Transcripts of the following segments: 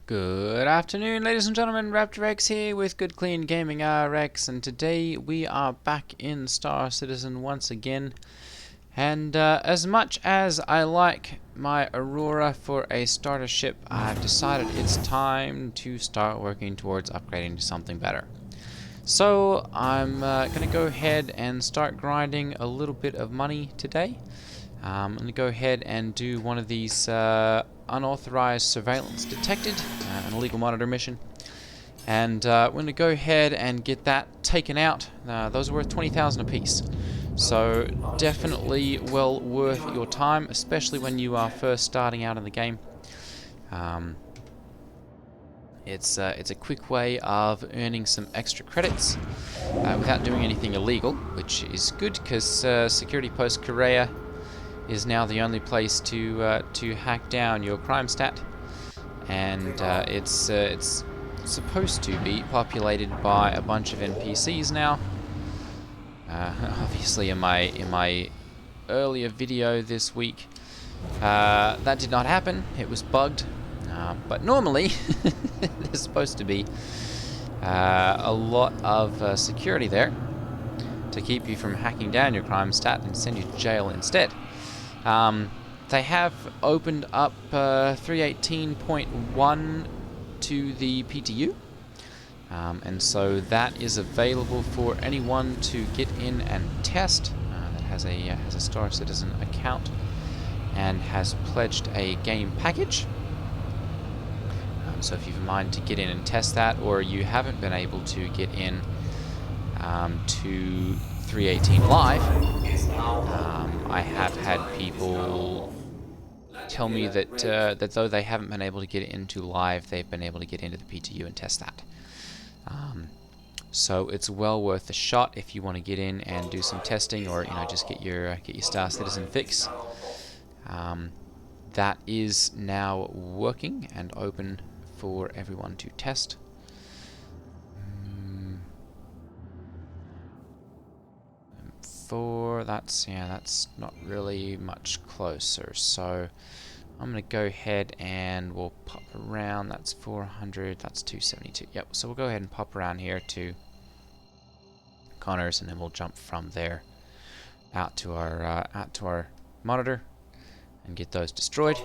Good afternoon, ladies and gentlemen. Raptor X here with Good Clean Gaming RX, and today we are back in Star Citizen once again. And as much as I like my Aurora for a starter ship, I've decided it's time to start working towards upgrading to something better. So I'm going to go ahead and start grinding a little bit of money today. I'm going to go ahead and do one of these unauthorized surveillance detected, an illegal monitor mission. And we're going to go ahead and get that taken out. Those are worth 20,000 apiece. So definitely well worth your time, especially when you are first starting out in the game. It's a quick way of earning some extra credits without doing anything illegal, which is good because Security Post Korea is now the only place to hack down your crime stat, and it's supposed to be populated by a bunch of NPCs now. Obviously, in my earlier video this week, that did not happen. It was bugged, but normally there's supposed to be a lot of security there to keep you from hacking down your crime stat and send you to jail instead. They have opened up 318.1 to the PTU, and so that is available for anyone to get in and test that has a Star Citizen account and has pledged a game package. So if you've in mind to get in and test that, or you haven't been able to get in to 318 Live, I have had people tell me that that though they haven't been able to get into Live, they've been able to get into the PTU and test that. So it's well worth a shot if you want to get in and do some testing, or just get your Star Citizen fix. That is now working and open for everyone to test. That's not really much closer, so I'm gonna go ahead and we'll pop around. That's 400, that's 272. Yep, so we'll go ahead and pop around here to Connors, and then we'll jump from there out to our monitor and get those destroyed.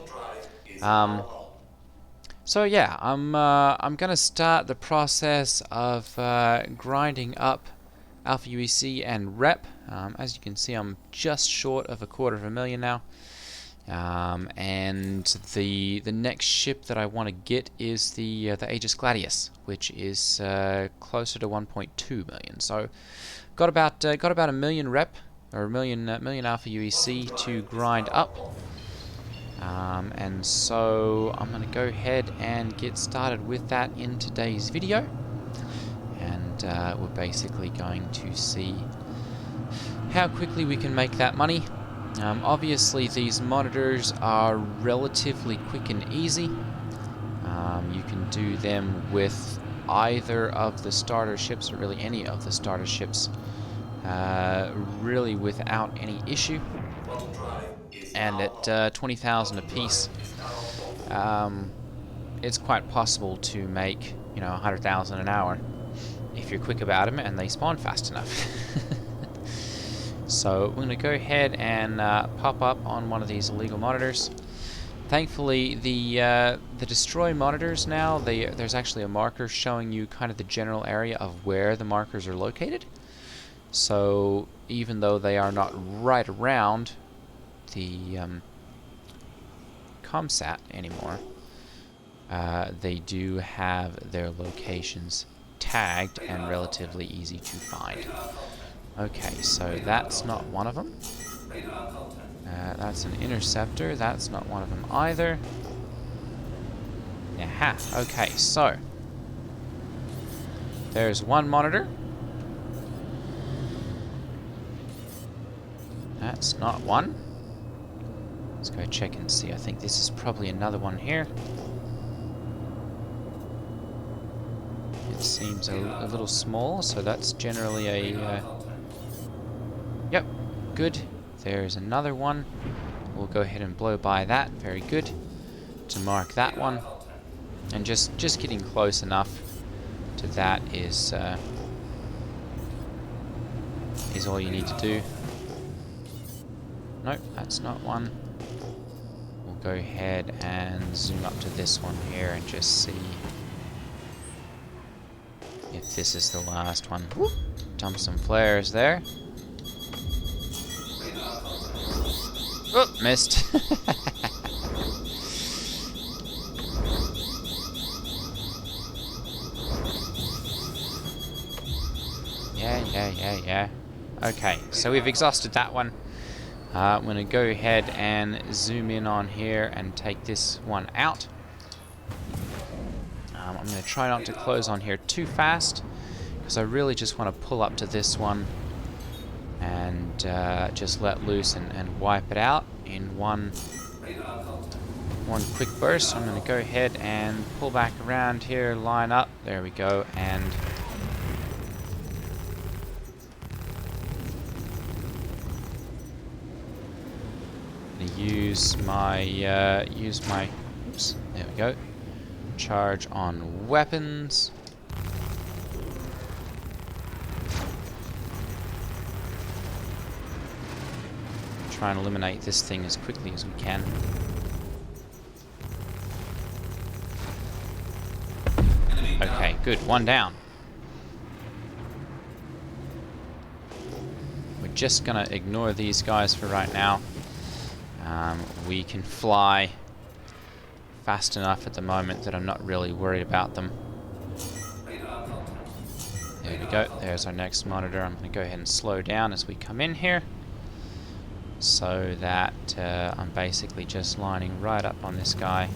So yeah, I'm gonna start the process of grinding up Alpha UEC and Rep. As you can see, I'm just short of $250,000 now. And the next ship that I want to get is the Aegis Gladius, which is closer to 1.2 million. So got about a million Rep, or a million Alpha UEC to grind up. And so I'm going to go ahead and get started with that in today's video. And we're basically going to see how quickly we can make that money. Obviously these monitors are relatively quick and easy. You can do them with either of the starter ships, or really any of the starter ships, really without any issue. And at 20,000 apiece, it's quite possible to make 100,000 an hour if you're quick about them and they spawn fast enough. So we're going to go ahead and pop up on one of these illegal monitors. Thankfully, the destroy monitors now, there's actually a marker showing you kind of the general area of where the markers are located. So even though they are not right around the ComSat anymore, they do have their locations tagged and relatively easy to find. Okay, so that's not one of them. That's an interceptor. That's not one of them either. Aha, okay, so there's one monitor. That's not one. Let's go check and see. I think this is probably another one here. It seems a little small, so that's generally a... Yep, good. There's another one. We'll go ahead and blow by that. Very good. To mark that one. And just getting close enough to that is all you need to do. Nope, that's not one. We'll go ahead and zoom up to this one here and just see if this is the last one. Whoop. Dump some flares there. Oh, missed. Yeah. Okay, so we've exhausted that one. I'm going to go ahead and zoom in on here and take this one out. I'm going to try not to close on here too fast, because I really just want to pull up to this one and just let loose and wipe it out in one quick burst. I'm going to go ahead and pull back around here, line up, there we go, and use my oops, there we go, charge on weapons. Try and eliminate this thing as quickly as we can. Okay, good, one down. We're just gonna ignore these guys for right now. We can fly fast enough at the moment that I'm not really worried about them. There we go, there's our next monitor. I'm going to go ahead and slow down as we come in here, so that I'm basically just lining right up on this guy.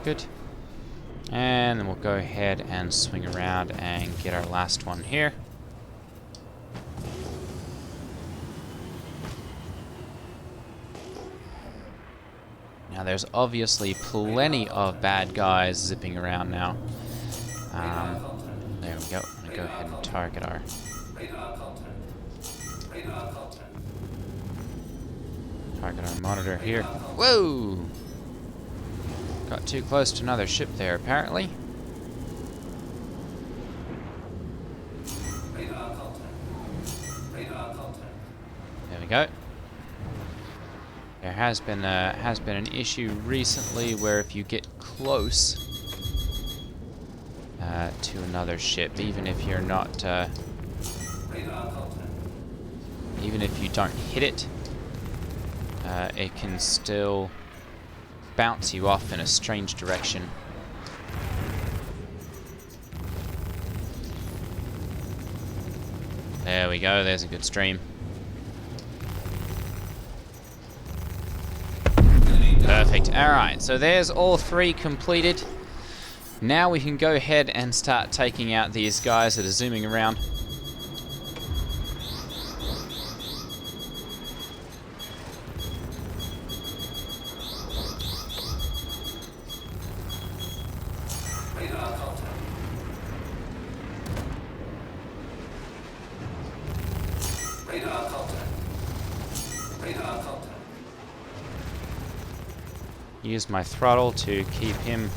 Good. And then we'll go ahead and swing around and get our last one here. Now there's obviously plenty of bad guys zipping around now. There we go. I'm going to go ahead and target our... target our monitor here. Whoa! Got too close to another ship there, apparently. There we go. There has been an issue recently where if you get close to another ship, even if you're not, even if you don't hit it, it can still bounce you off in a strange direction. There we go, there's a good stream. Perfect. Alright, so there's all three completed. Now we can go ahead and start taking out these guys that are zooming around. Use my throttle to keep him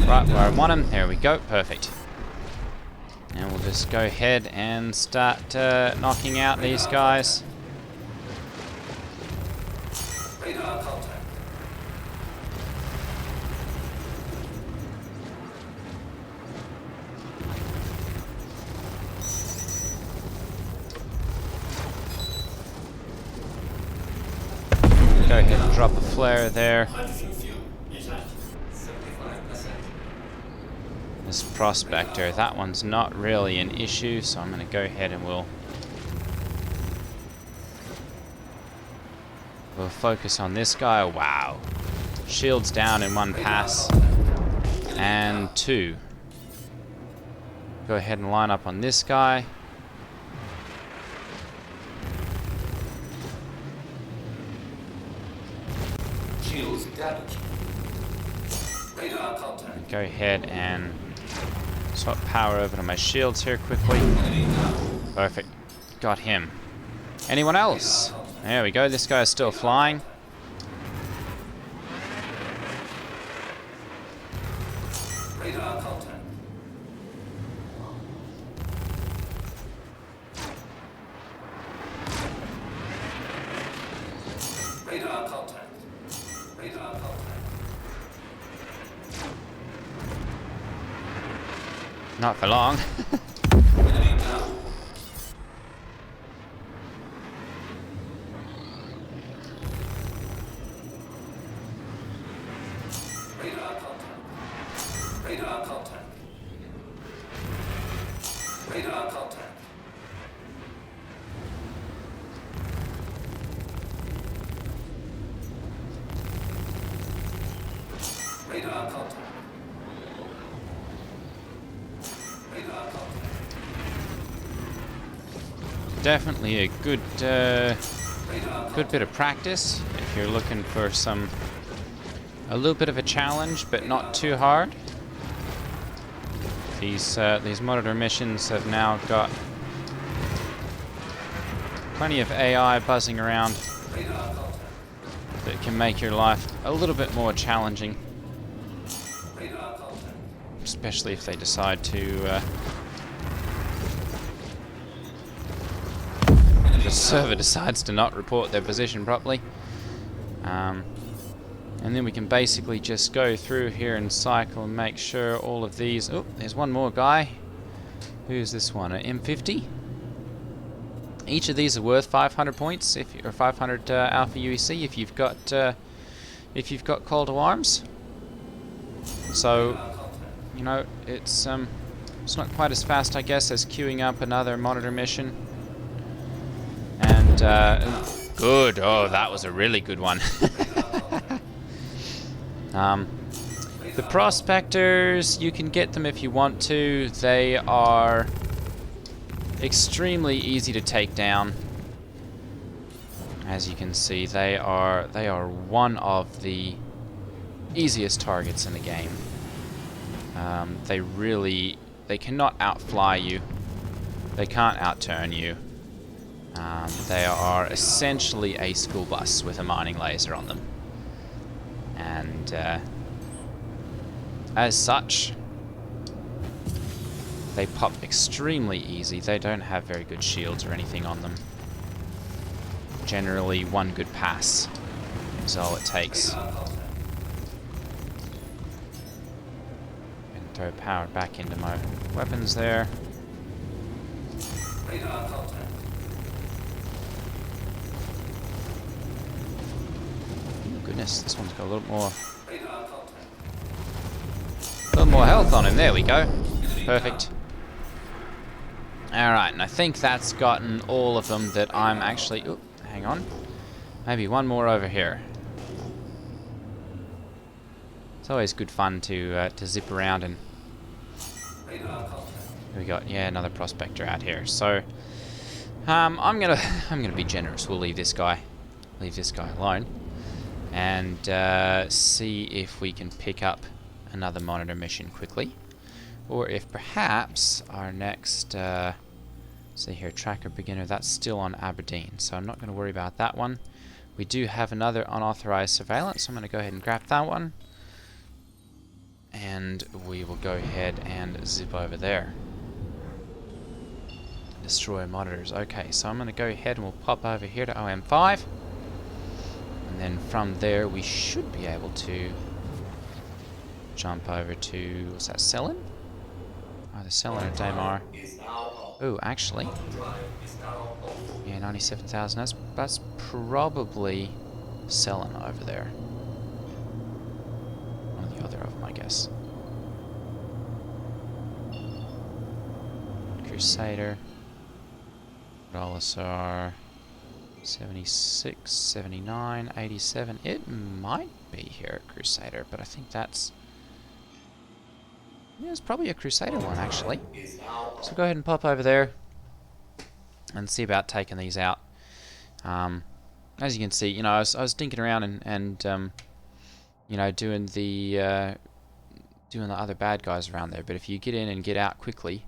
right where I want him. There we go. Perfect. And we'll just go ahead and start knocking out these guys. Go ahead and drop a flare there. This prospector, that one's not really an issue, so I'm going to go ahead and we'll focus on this guy. Wow. Shields down in one pass. And on 2. Go ahead and line up on this guy. Shields damaged. Radar contact. Go ahead and swap power over to my shields here quickly. Perfect. Got him. Anyone else? There we go. This guy is still flying. Radar contact. Radar contact. Radar contact. Not for long. Enemy down. Radar contact. Radar contact. Radar contact. Radar contact. Radar contact. Definitely a good bit of practice if you're looking for a little bit of a challenge, but not too hard. These monitor missions have now got plenty of AI buzzing around that can make your life a little bit more challenging, especially if they decide to the server decides to not report their position properly. And then we can basically just go through here and cycle and make sure all of these... Oh, there's one more guy. Who's this one? An M50? Each of these are worth 500 points, or 500 Alpha UEC if you've got call to arms. So, you know, it's not quite as fast, I guess, as queuing up another monitor mission. And good. Oh, that was a really good one. The prospectors, you can get them if you want to. They are extremely easy to take down. As you can see, they are one of the easiest targets in the game. They cannot outfly you. They can't outturn you. They are essentially a school bus with a mining laser on them. And as such, they pop extremely easy. They don't have very good shields or anything on them. Generally, one good pass is all it takes. And throw power back into my weapons there. Goodness, this one's got a little more health on him. There we go. Perfect. Alright, and I think that's gotten all of them that I'm actually... Oop, hang on. Maybe one more over here. It's always good fun to zip around and... Here we got, yeah, another prospector out here. So, I'm gonna be generous. We'll leave this guy alone. And see if we can pick up another monitor mission quickly, or if perhaps our next see here, tracker beginner, that's still on Aberdeen, so I'm not going to worry about that one. We do have another unauthorized surveillance, so I'm going to go ahead and grab that one, and we will go ahead and zip over there. Destroy monitors. Okay, so I'm going to go ahead and we'll pop over here to OM5. And then from there, we should be able to jump over to, was that Selin? Either Selin or Daymar. Oh, actually. Yeah, 97,000. That's probably Selin over there. One or the other of them, I guess. Crusader. Rolasar. 76, 79, 87. It might be here at Crusader, but I think that's Yeah, it's probably a Crusader one, actually. So go ahead and pop over there and see about taking these out. As you can see, you know, I was dinking around and you know, doing the other bad guys around there. But if you get in and get out quickly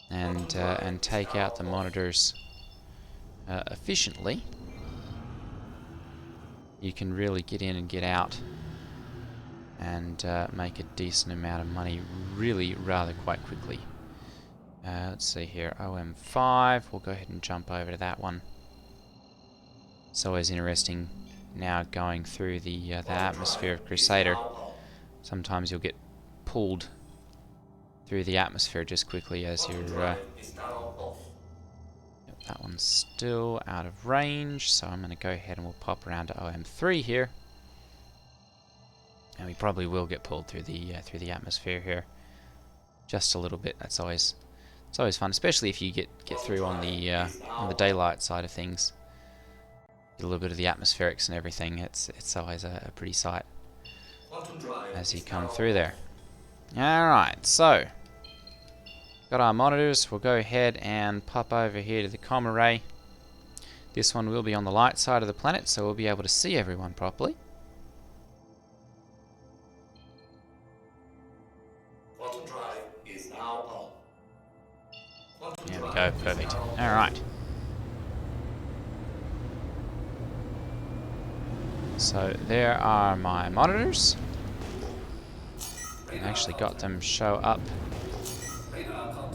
and take out the monitors efficiently, you can really get in and get out and make a decent amount of money really rather quite quickly. Let's see here, OM5, we'll go ahead and jump over to that one. It's always interesting now going through the atmosphere of Crusader. Sometimes you'll get pulled through the atmosphere just quickly as you're... that one's still out of range, so I'm going to go ahead and we'll pop around to OM3 here. And we probably will get pulled through the atmosphere here, just a little bit. It's always fun, especially if you get through on the daylight side of things. Get a little bit of the atmospherics and everything. It's always a pretty sight as you come through there. All right, so got our monitors. We'll go ahead and pop over here to the comm array. This one will be on the light side of the planet, so we'll be able to see everyone properly. There we go, perfect. Alright. So there are my monitors. I've actually got them show up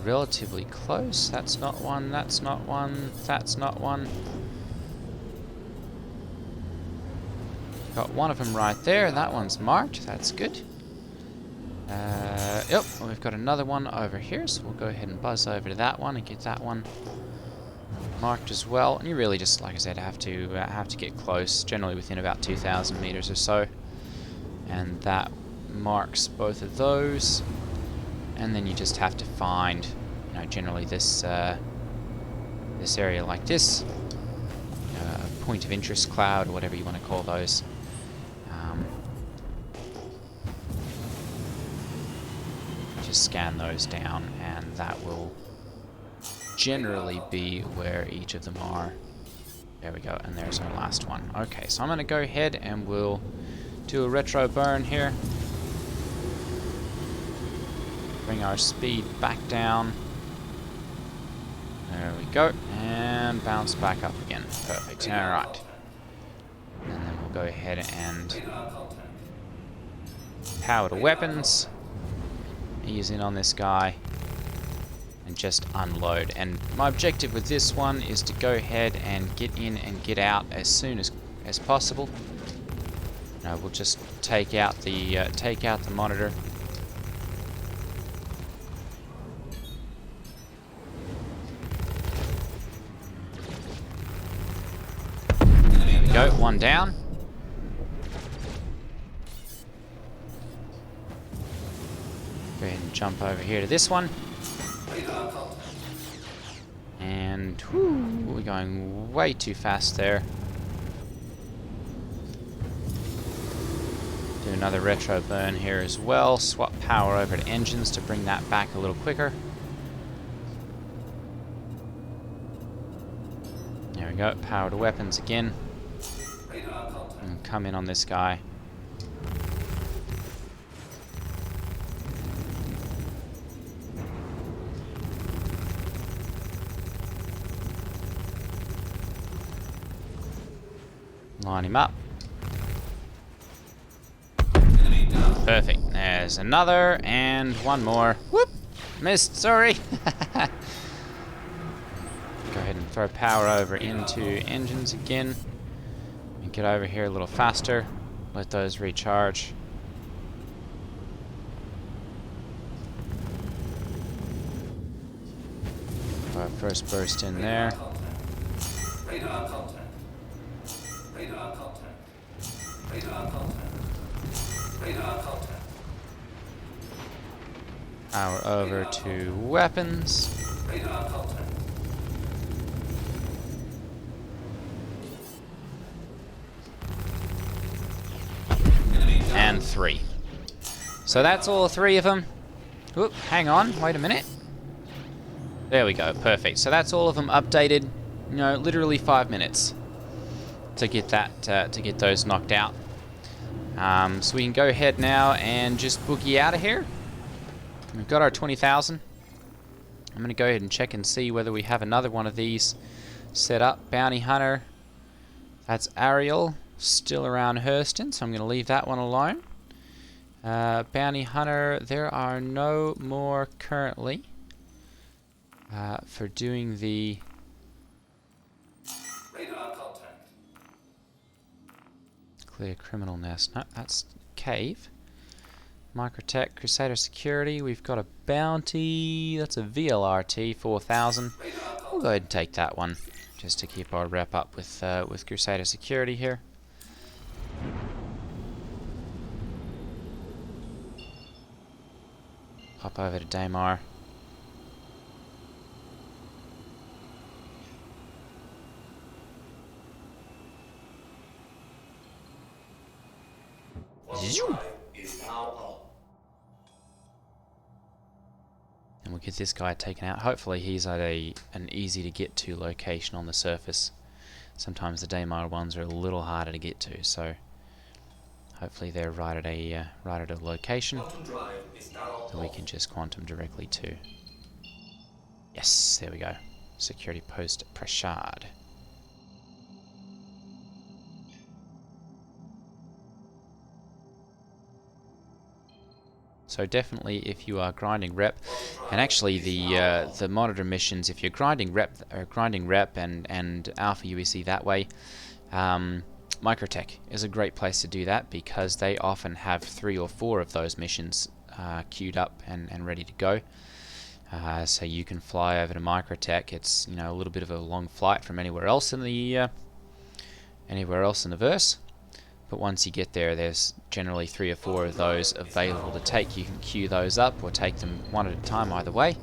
relatively close. That's not one, that's not one, that's not one. Got one of them right there, that one's marked, that's good. Yep, we've got another one over here, so we'll go ahead and buzz over to that one and get that one marked as well. And you really just, like I said, have to get close, generally within about 2,000 meters or so, and that marks both of those. And then you just have to find, you know, generally this this area like this, a point of interest cloud, or whatever you want to call those. Just scan those down, and that will generally be where each of them are. There we go, and there's our last one. Okay, so I'm going to go ahead and we'll do a retro burn here. Bring our speed back down. There we go, and bounce back up again. Perfect. Alright. And then we'll go ahead and power to weapons. Ease in on this guy and just unload. And my objective with this one is to go ahead and get in and get out as soon as possible. Now we'll just take out the monitor. There we go, one down. Go ahead and jump over here to this one. And whoo, we're going way too fast there. Do another retro burn here as well. Swap power over to engines to bring that back a little quicker. There we go, power to weapons again. And come in on this guy. Line him up. Perfect. There's another, and one more. Whoop! Missed, sorry. Go ahead and throw power over into engines again. And get over here a little faster. Let those recharge. Our first burst in there. Radar contact. Radar contact. Radar contact. Radar contact. Power over to weapons. Radar contact. And 3. So that's all 3 of them. Oop, hang on, wait a minute. There we go, perfect. So that's all of them updated. You know, literally 5 minutes to get that, to get those knocked out. So we can go ahead now and just boogie out of here. We've got our 20,000. I'm going to go ahead and check and see whether we have another one of these set up. Bounty Hunter. That's Ariel. Still around Hurston, so I'm going to leave that one alone. Bounty Hunter. There are no more currently for doing the... Radar contact. Clear criminal nest. No, that's cave. Microtech, Crusader Security. We've got a bounty. That's a VLRT 4000. We'll go ahead and take that one, just to keep our rep up with Crusader Security here. Hop over to Daymar. And we'll get this guy taken out. Hopefully he's at an easy to get to location on the surface. Sometimes the Daymar ones are a little harder to get to, so hopefully they're right at a location that we can just quantum directly to. Yes, there we go. Security post Prashad. So definitely, if you are grinding rep, and actually the monitor missions, if you're grinding rep and alpha UEC that way, Microtech is a great place to do that because they often have 3 or 4 of those missions queued up and ready to go. So you can fly over to Microtech. It's, you know, a little bit of a long flight from anywhere else in the verse. But once you get there, there's generally 3 or 4 of those available to take. You can queue those up or take them one at a time, either way.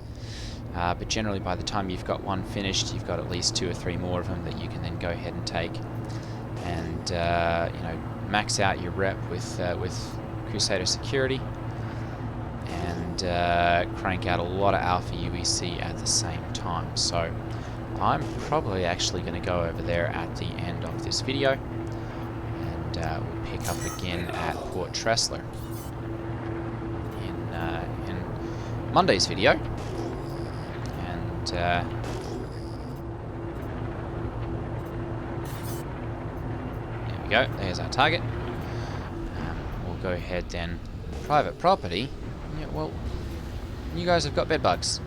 But generally, by the time you've got one finished, you've got at least 2 or 3 more of them that you can then go ahead and take, and you know, max out your rep with Crusader Security, and crank out a lot of alpha UEC at the same time. So I'm probably actually going to go over there at the end of this video. We'll pick up again at Port Tressler in Monday's video, and there we go. There's our target. We'll go ahead then. Private property. Yeah, well, you guys have got bed bugs.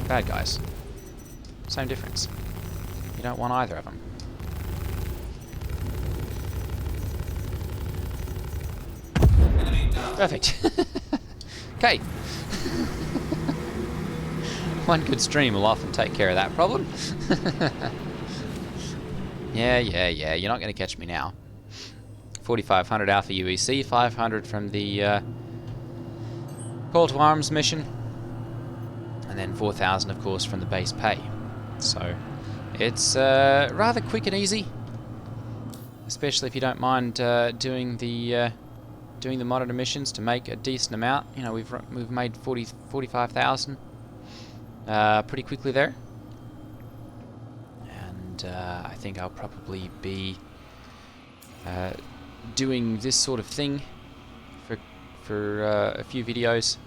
Bad guys. Same difference. You don't want either of them. Perfect. Okay. One good stream will often take care of that problem. Yeah. You're not going to catch me now. 4,500 alpha UEC, 500 from the Call to Arms mission. And then 4,000, of course, from the base pay. So it's rather quick and easy, especially if you don't mind doing the monitor missions to make a decent amount. You know, we've made 45,000 pretty quickly there, and I think I'll probably be doing this sort of thing for a few videos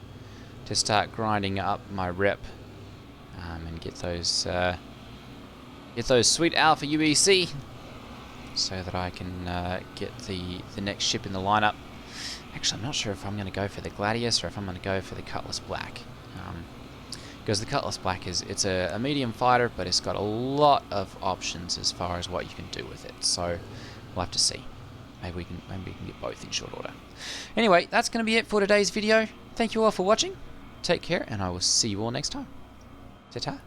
to start grinding up my rep and get those sweet alpha UEC so that I can get the next ship in the lineup. Actually, I'm not sure if I'm going to go for the Gladius or if I'm going to go for the Cutlass Black, because the Cutlass Black it's a medium fighter, but it's got a lot of options as far as what you can do with it. So we'll have to see. Maybe we can get both in short order. Anyway, that's going to be it for today's video. Thank you all for watching. Take care, and I will see you all next time. Ta-ta.